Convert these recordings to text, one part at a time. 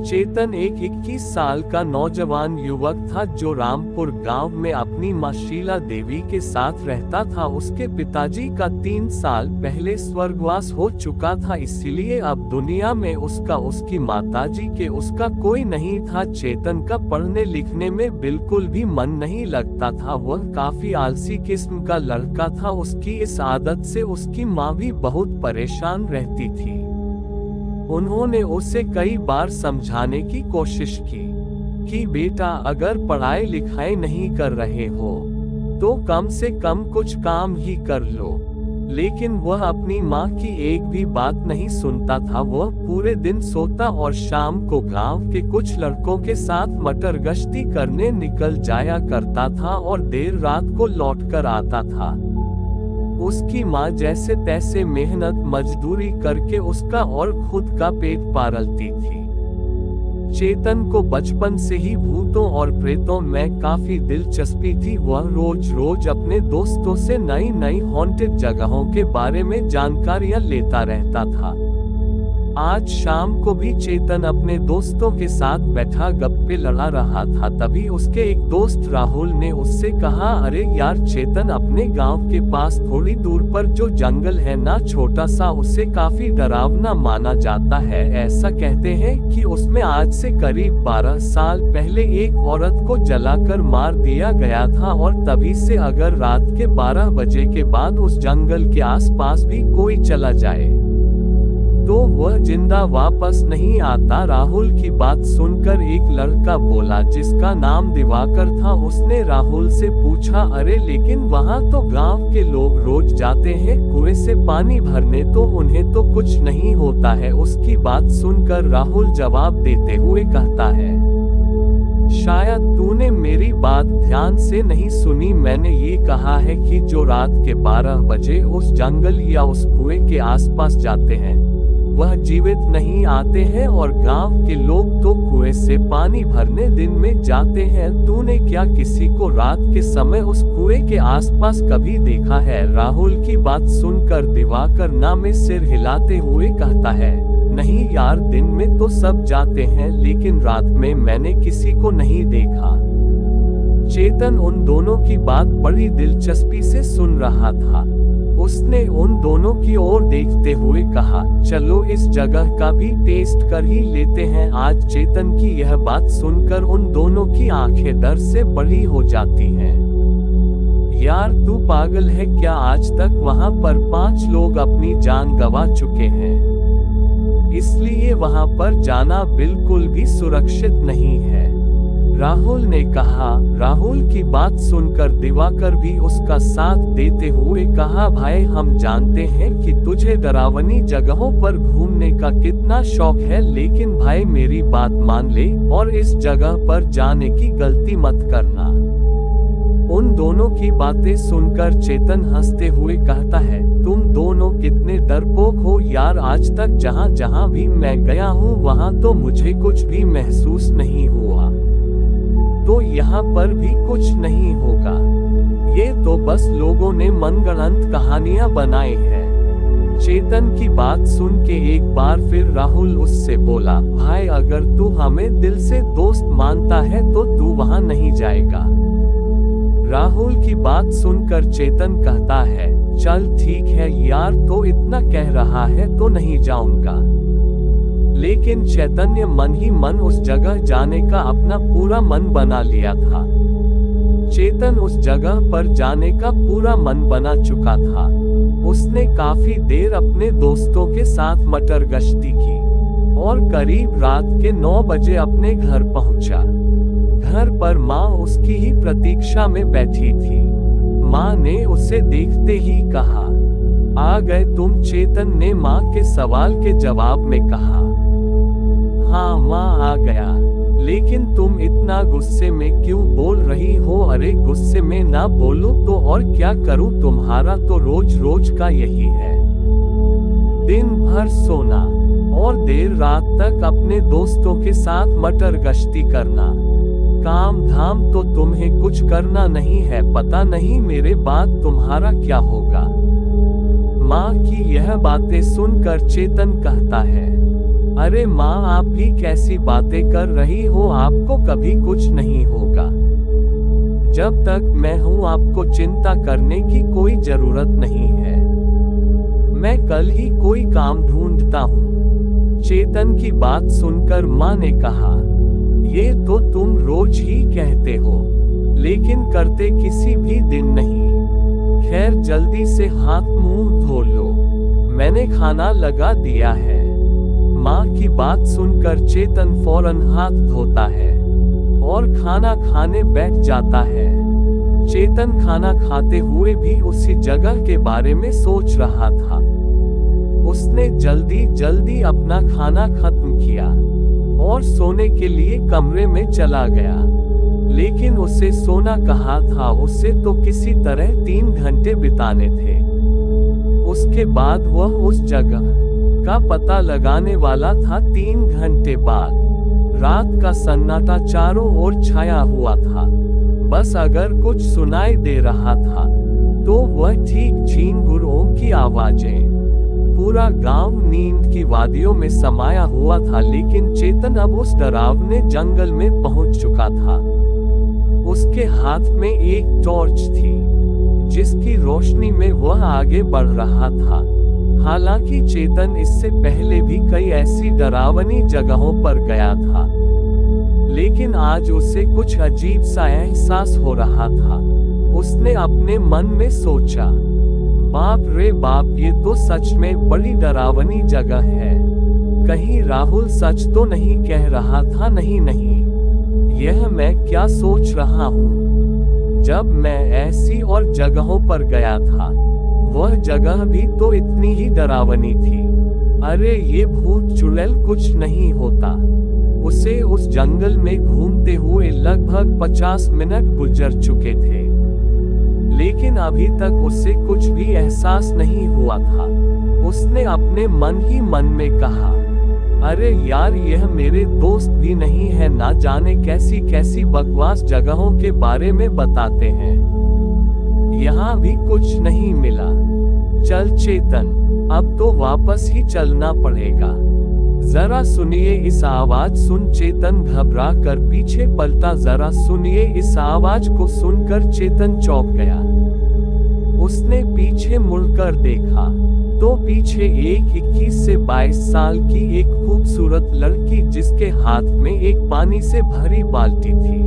चेतन एक 21 साल का नौजवान युवक था जो रामपुर गांव में अपनी मां शीला देवी के साथ रहता था। उसके पिताजी का 3 साल पहले स्वर्गवास हो चुका था, इसलिए अब दुनिया में उसकी माताजी के उसका कोई नहीं था। चेतन का पढ़ने लिखने में बिल्कुल भी मन नहीं लगता था। वह काफी आलसी किस्म का लड़का था। उसकी इस आदत से उसकी माँ भी बहुत परेशान रहती थी। उन्होंने उसे कई बार समझाने की कोशिश की कि बेटा, अगर पढ़ाई लिखाई नहीं कर रहे हो तो कम से कम कुछ काम ही कर लो, लेकिन वह अपनी माँ की एक भी बात नहीं सुनता था। वह पूरे दिन सोता और शाम को गांव के कुछ लड़कों के साथ मटर गश्ती करने निकल जाया करता था और देर रात को लौटकर आता था। उसकी माँ जैसे तैसे मेहनत मजदूरी करके उसका और खुद का पेट पालती थी। चेतन को बचपन से ही भूतों और प्रेतों में काफी दिलचस्पी थी। वह रोज रोज अपने दोस्तों से नई नई हॉन्टेड जगहों के बारे में जानकारियां लेता रहता था। आज शाम को भी चेतन अपने दोस्तों के साथ बैठा गप्पे लड़ा रहा था। तभी उसके एक दोस्त राहुल ने उससे कहा, अरे यार चेतन, अपने गांव के पास थोड़ी दूर पर जो जंगल है ना, छोटा सा, उसे काफी डरावना माना जाता है। ऐसा कहते हैं कि उसमें आज से करीब 12 साल पहले एक औरत को जलाकर मार दिया गया था, और तभी से अगर रात के 12 बजे के बाद उस जंगल के आसपास भी कोई चला जाए तो वह जिंदा वापस नहीं आता। राहुल की बात सुनकर एक लड़का बोला जिसका नाम दिवाकर था। उसने राहुल से पूछा, अरे लेकिन वहाँ तो गांव के लोग रोज जाते हैं कुएं से पानी भरने, तो उन्हें तो कुछ नहीं होता है। उसकी बात सुनकर राहुल जवाब देते हुए कहता है, शायद तूने मेरी बात ध्यान से नहीं सुनी। मैंने ये कहा है कि जो रात के 12 बजे उस जंगल या उस कुएं के आसपास जाते हैं वह जीवित नहीं आते हैं, और गांव के लोग तो कुएं से पानी भरने दिन में जाते हैं। तूने क्या किसी को रात के समय उस कुएं के आसपास कभी देखा है? राहुल की बात सुनकर दिवाकर ना में सिर हिलाते हुए कहता है, नहीं यार, दिन में तो सब जाते हैं, लेकिन रात में मैंने किसी को नहीं देखा। चेतन उन दोनों की बात बड़ी दिलचस्पी से सुन रहा था। उसने उन दोनों की ओर देखते हुए कहा, चलो इस जगह का भी टेस्ट कर ही लेते हैं आज। चेतन की यह बात सुनकर उन दोनों की आंखें डर से बड़ी हो जाती हैं। यार तू पागल है क्या? आज तक वहां पर 5 लोग अपनी जान गंवा चुके हैं, इसलिए वहां पर जाना बिल्कुल भी सुरक्षित नहीं है, राहुल ने कहा। राहुल की बात सुनकर दिवाकर भी उसका साथ देते हुए कहा, भाई हम जानते हैं कि तुझे डरावनी जगहों पर घूमने का कितना शौक है, लेकिन भाई मेरी बात मान ले और इस जगह पर जाने की गलती मत करना। उन दोनों की बातें सुनकर चेतन हंसते हुए कहता है, तुम दोनों कितने डरपोक हो यार। आज तक जहां जहां भी मैं गया हूं वहां तो मुझे कुछ भी महसूस नहीं हुआ, तो यहाँ पर भी कुछ नहीं होगा। ये तो बस लोगों ने मनगढ़ंत कहानियां बनाई हैं। चेतन की बात सुन के एक बार फिर राहुल उससे बोला, भाई अगर तू हमें दिल से दोस्त मानता है तो तू वहां नहीं जाएगा। राहुल की बात सुनकर चेतन कहता है, चल ठीक है यार, तो इतना कह रहा है तो नहीं जाऊंगा। लेकिन चैतन्य मन ही मन उस जगह जाने का अपना पूरा मन बना लिया था। चेतन उस जगह पर जाने का पूरा मन बना चुका था। उसने काफी देर अपने दोस्तों के साथ मटर गश्ती की और करीब रात के 9 बजे अपने घर पहुंचा। घर पर माँ उसकी ही प्रतीक्षा में बैठी थी। माँ ने उसे देखते ही कहा, आ गए तुम? चेतन ने माँ के सवाल के जवाब में कहा, हाँ माँ आ गया, लेकिन तुम इतना गुस्से में क्यों बोल रही हो? अरे गुस्से में ना बोलो तो और क्या करूं, तुम्हारा तो रोज रोज का यही है, दिन भर सोना और देर रात तक अपने दोस्तों के साथ मटर गश्ती करना। काम धाम तो तुम्हें कुछ करना नहीं है। पता नहीं मेरे बाद तुम्हारा क्या होगा। माँ की यह बातें सुनकर चेतन कहता है, अरे माँ, आप भी कैसी बातें कर रही हो, आपको कभी कुछ नहीं होगा। जब तक मैं हूँ आपको चिंता करने की कोई जरूरत नहीं है। मैं कल ही कोई काम ढूंढता हूँ। चेतन की बात सुनकर माँ ने कहा, ये तो तुम रोज ही कहते हो, लेकिन करते किसी भी दिन नहीं। खैर, जल्दी से हाथ मुंह धो लो, मैंने खाना लगा दिया है। माँ की बात सुनकर चेतन फौरन हाथ धोता है और खाना खाने बैठ जाता है। चेतन खाना खाते हुए भी उसी जगह के बारे में सोच रहा था। उसने जल्दी जल्दी अपना खाना खत्म किया और सोने के लिए कमरे में चला गया। लेकिन उसे सोना कहाँ था, उसे तो किसी तरह 3 घंटे बिताने थे। उसके बाद वह उस जगह का पता लगाने वाला था। 3 घंटे बाद रात का सन्नाटा चारों ओर छाया हुआ था। बस अगर कुछ सुनाई दे रहा था तो वह ठीक झींगुरों की आवाजें। पूरा गांव नींद की वादियों में समाया हुआ था, लेकिन चेतन अब उस डरावने जंगल में पहुंच चुका था। उसके हाथ में एक टॉर्च थी, जिसकी रोशनी में वह आगे बढ़ रहा था। हालांकि चेतन इससे पहले भी कई ऐसी डरावनी जगहों पर गया था, लेकिन आज उसे कुछ अजीब सा एहसास हो रहा था। उसने अपने मन में सोचा, बाप रे बाप, ये तो सच में बड़ी डरावनी जगह है। कहीं राहुल सच तो नहीं कह रहा था? नहीं नहीं, यह मैं क्या सोच रहा हूँ। जब मैं ऐसी और जगहों पर गया था, वह जगह भी तो इतनी ही डरावनी थी। अरे ये भूत चुड़ैल कुछ नहीं होता। उसे उस जंगल में घूमते हुए लगभग 50 मिनट गुजर चुके थे, लेकिन अभी तक उसे कुछ भी एहसास नहीं हुआ था। उसने अपने मन ही मन में कहा, अरे यार, यह मेरे दोस्त भी नहीं है, ना जाने कैसी कैसी बकवास जगहों के बारे में बताते हैं। यहाँ भी कुछ नहीं मिला। चल चेतन, अब तो वापस ही चलना पड़ेगा। जरा सुनिए इस आवाज। सुन चेतन घबरा कर पीछे पलटा। जरा सुनिए इस आवाज को सुनकर चेतन चौंक गया। उसने पीछे मुड़कर देखा तो पीछे एक 21 से 22 साल की एक खूबसूरत लड़की, जिसके हाथ में एक पानी से भरी बाल्टी थी,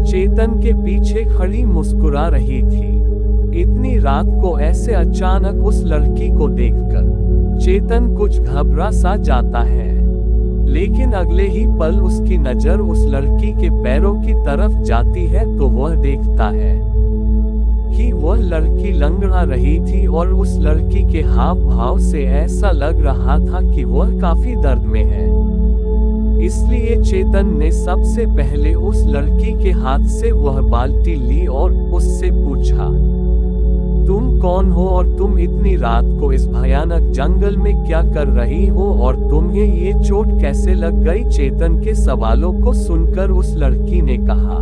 चेतन के पीछे खड़ी मुस्कुरा रही थी। इतनी रात को ऐसे अचानक उस लड़की को देखकर चेतन कुछ घबरा सा जाता है, लेकिन अगले ही पल उसकी नजर उस लड़की के पैरों की तरफ जाती है तो वह देखता है कि वह लड़की लंगड़ा रही थी और उस लड़की के हाव भाव से ऐसा लग रहा था कि वह काफी दर्द में है। इसलिए चेतन ने सबसे पहले उस लड़की के हाथ से वह बाल्टी ली और उससे पूछा, तुम कौन हो और तुम इतनी रात को इस भयानक जंगल में क्या कर रही हो और तुम्हें ये चोट कैसे लग गई? चेतन के सवालों को सुनकर उस लड़की ने कहा,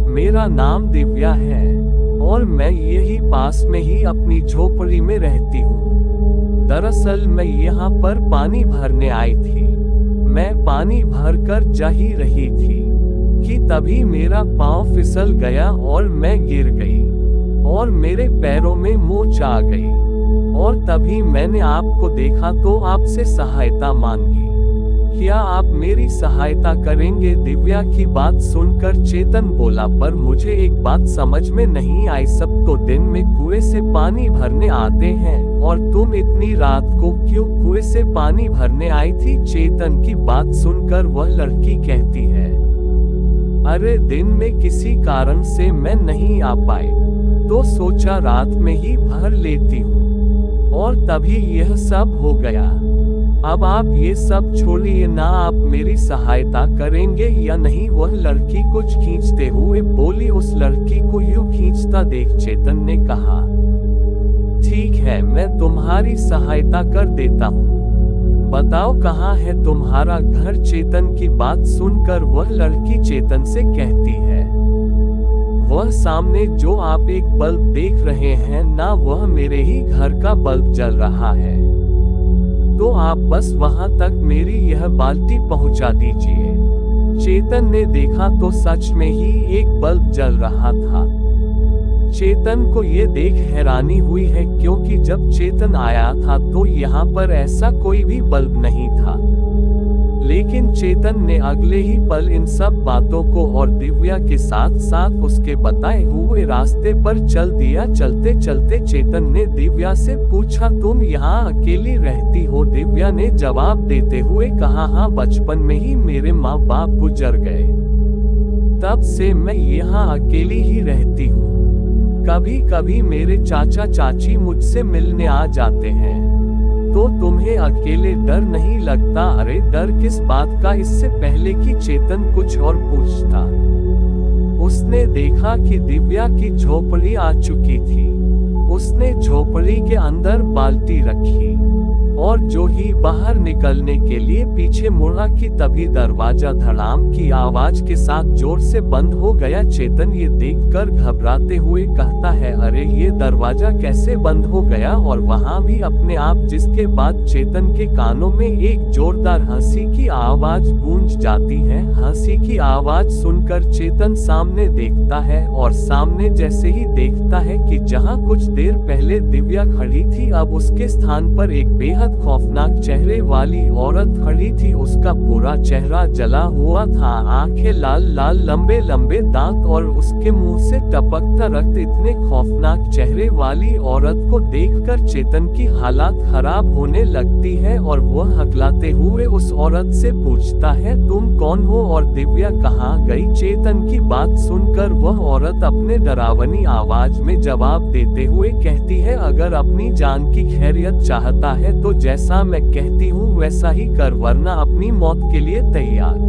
मेरा नाम दिव्या है और मैं यही पास में ही अपनी झोपड़ी में रहती हूँ। दरअसल मैं यहाँ पर पानी भरने आई थी। मैं पानी भरकर जा ही रही थी कि तभी मेरा पाँव फिसल गया और मैं गिर गई और मेरे पैरों में मोच आ गई और तभी मैंने आपको देखा तो आपसे सहायता मांगी। क्या आप मेरी सहायता करेंगे? दिव्या की बात सुनकर चेतन बोला, पर मुझे एक बात समझ में नहीं आई। सब तो दिन में कुएं से पानी भरने आते हैं और तुम इतनी रात को क्यों कुएं से पानी भरने आई थी? चेतन की बात सुनकर वह लड़की कहती है, अरे दिन में किसी कारण से मैं नहीं आ पाई तो सोचा रात में ही भर लेती हूँ और तभी यह सब हो गया। अब आप ये सब छोड़िए ना, आप मेरी सहायता करेंगे या नहीं? वह लड़की कुछ खींचते हुए बोली। उस लड़की को यूं खींचता देख चेतन ने कहा, ठीक है, मैं तुम्हारी सहायता कर देता हूँ। बताओ कहाँ है तुम्हारा घर? चेतन की बात सुनकर वह लड़की चेतन से कहती है, वह सामने जो आप एक बल्ब देख रहे हैं ना, वह मेरे ही घर का बल्ब जल रहा है। तो आप बस वहां तक मेरी यह बाल्टी पहुंचा दीजिए। चेतन ने देखा तो सच में ही एक बल्ब जल रहा था। चेतन को ये देख हैरानी हुई है, क्योंकि जब चेतन आया था तो यहाँ पर ऐसा कोई भी बल्ब नहीं था। लेकिन चेतन ने अगले ही पल इन सब बातों को और दिव्या के साथ साथ उसके बताए हुए रास्ते पर चल दिया। चलते चलते चेतन ने दिव्या से पूछा, तुम यहाँ अकेली रहती हो? दिव्या ने जवाब देते हुए कहा, हाँ, बचपन में ही मेरे माँ बाप गुजर गए, तब से मैं यहाँ अकेली ही रहती हूँ। कभी कभी मेरे चाचा चाची मुझसे मिलने आ जाते हैं। तो तुम्हें अकेले डर नहीं लगता? अरे डर किस बात का? इससे पहले कि चेतन कुछ और पूछता, उसने देखा कि दिव्या की झोपड़ी आ चुकी थी। उसने झोपड़ी के अंदर बाल्टी रखी और जो ही बाहर निकलने के लिए पीछे मुड़ा कि तभी दरवाजा धड़ाम की आवाज के साथ जोर से बंद हो गया। चेतन ये देखकर घबराते हुए कहता है, अरे ये दरवाजा कैसे बंद हो गया? और वहां भी अपने आप। जिसके बाद चेतन के कानों में एक जोरदार हंसी की आवाज गूंज जाती है। हंसी की आवाज सुनकर चेतन सामने देखता है और सामने जैसे ही देखता है कि जहां कुछ देर पहले दिव्या खड़ी थी, अब उसके स्थान पर एक बेहद खौफनाक चेहरे वाली औरत खड़ी थी। उसका पूरा चेहरा जला हुआ था, आंखें लाल लाल, लंबे लंबे दांत और उसके मुंह से टपकता रक्त। इतने खौफनाक चेहरे वाली औरत को देखकर चेतन की हालत खराब होने लगती है और वह हकलाते हुए उस औरत से पूछता है, तुम कौन हो और दिव्या कहाँ गई? चेतन की बात सुनकर वह औरत अपने डरावनी आवाज में जवाब देते हुए कहती है, अगर अपनी जान की खैरियत चाहता है तो जैसा मैं कहती हूँ वैसा ही कर, वरना अपनी मौत के लिए तैयार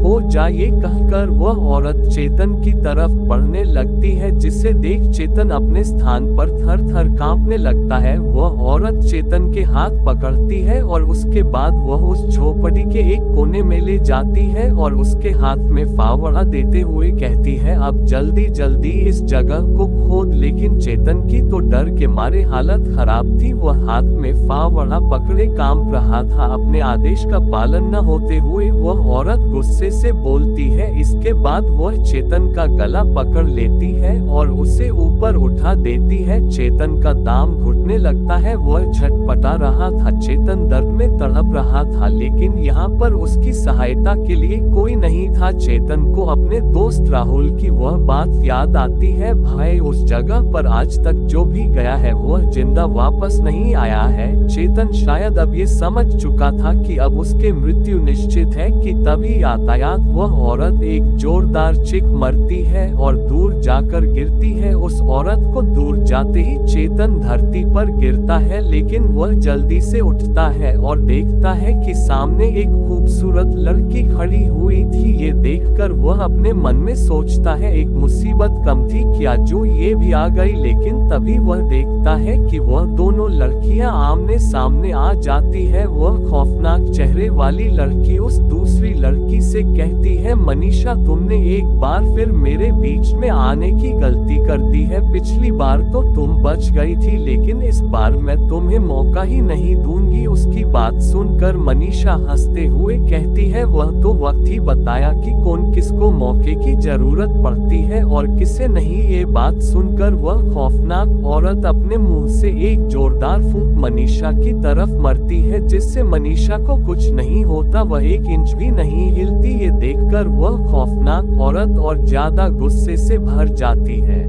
हो जा। ये कहकर वह औरत चेतन की तरफ बढ़ने लगती है, जिसे देख चेतन अपने स्थान पर थर थर कांपने लगता है। वह औरत चेतन के हाथ पकड़ती है और उसके बाद वह उस झोपड़ी के एक कोने में ले जाती है और उसके हाथ में फावड़ा देते हुए कहती है, अब जल्दी जल्दी इस जगह को खोद। लेकिन चेतन की तो डर के मारे हालत खराब थी। वह हाथ में फावड़ा पकड़े कांप रहा था। अपने आदेश का पालन न होते हुए वह औरत गुस्से से बोलती है। इसके बाद वह चेतन का गला पकड़ लेती है और उसे ऊपर उठा देती है। चेतन का दाम घुटने लगता है। वह झटपटा रहा था, चेतन दर्द में तड़प रहा था, लेकिन यहाँ पर उसकी सहायता के लिए कोई नहीं था। चेतन को अपने दोस्त राहुल की वह बात याद आती है, भाई उस जगह पर आज तक जो भी गया है वह जिंदा वापस नहीं आया है। चेतन शायद अब ये समझ चुका था कि अब उसके मृत्यु निश्चित है कि तभी यातायात वह औरत एक जोरदार चीख मरती है और दूर जाकर गिरती है। उस औरत को दूर जाते ही चेतन धरती पर गिरता है, लेकिन वह जल्दी से उठता है और देखता है कि सामने एक खूबसूरत लड़की खड़ी हुई थी। ये देखकर वह अपने मन में सोचता है, एक मुसीबत कम थी क्या जो ये भी आ गई। लेकिन तभी वह देखता है कि वह दोनों लड़कियां आमने सामने आ जाती है। वह खौफनाक चेहरे वाली लड़की उस दूसरी लड़की से कहती है, मनीषा तुमने एक बार फिर मेरे बीच में आने की गलती कर दी है। पिछली बार तो तुम बच गई थी, लेकिन इस बार मैं तुम्हें मौका ही नहीं दूंगी। उसकी बात सुनकर मनीषा हंसते हुए कहती है, वह तो वक्त ही बताया कि कौन किसको मौके की जरूरत पड़ती है और किसे नहीं। ये बात सुनकर वह खौफनाक औरत अपने मुंह से एक जोरदार फूंक मनीषा की तरफ मारती है, जिससे मनीषा को कुछ नहीं होता, वह एक इंच भी नहीं हिलती। ये देखकर वह खौफनाक औरत और ज्यादा गुस्से से भर जाती है।